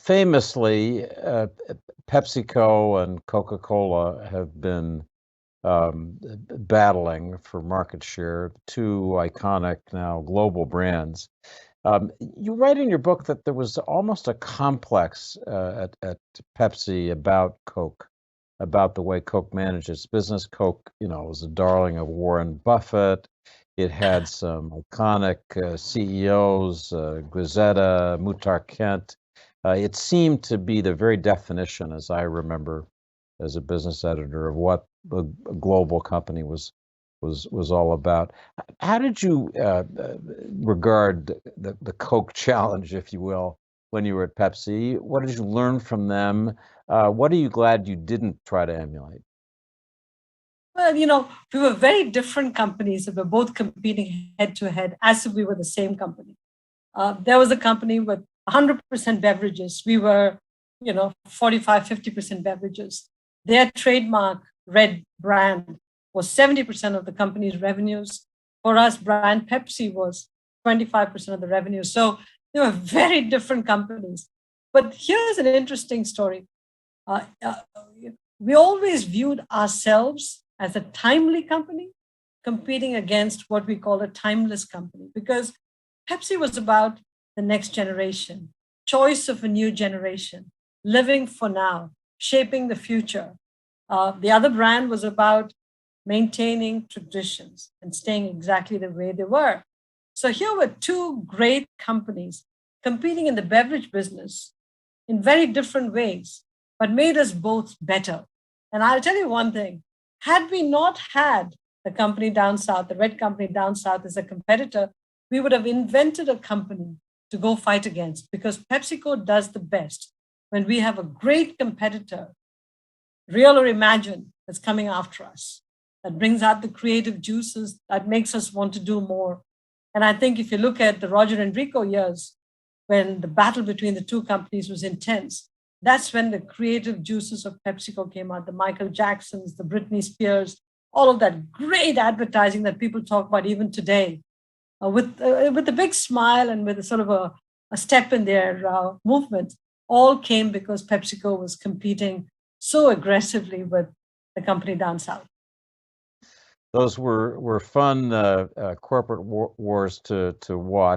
Famously, PepsiCo and Coca-Cola have been battling for market share, two iconic now global brands. You write in your book that there was almost a complex at Pepsi about Coke, about the way Coke managed its business. Coke, was a darling of Warren Buffett. It had some iconic CEOs, Gazetta, Muhtar Kent. It seemed to be the very definition, as I remember, as a business editor, of what a global company was all about. How did you regard the Coke challenge, if you will, when you were at Pepsi? What did you learn from them? What are you glad you didn't try to emulate? Well, we were very different companies that were both competing head to head as if we were the same company. There was a company with 100% beverages. We were, 45, 50% beverages. Their trademark red brand was 70% of the company's revenues. For us, brand Pepsi was 25% of the revenue. So they were very different companies. But here's an interesting story. Uh, uh, we always viewed ourselves as a timely company competing against what we call a timeless company because Pepsi was about the next generation, choice of a new generation, living for now, shaping the future. The other brand was about maintaining traditions and staying exactly the way they were. So here were two great companies competing in the beverage business in very different ways, but made us both better. And I'll tell you one thing, had we not had the company down south, the red company down south as a competitor, we would have invented a company to go fight against because PepsiCo does the best when we have a great competitor, real or imagined, that's coming after us, that brings out the creative juices, that makes us want to do more. And I think if you look at the Roger Enrico years, when the battle between the two companies was intense, that's when the creative juices of PepsiCo came out, the Michael Jacksons, the Britney Spears, all of that great advertising that people talk about even today, with a big smile and with a sort of a step in their movement, all came because PepsiCo was competing so aggressively with the company down south. Those were fun corporate wars to watch.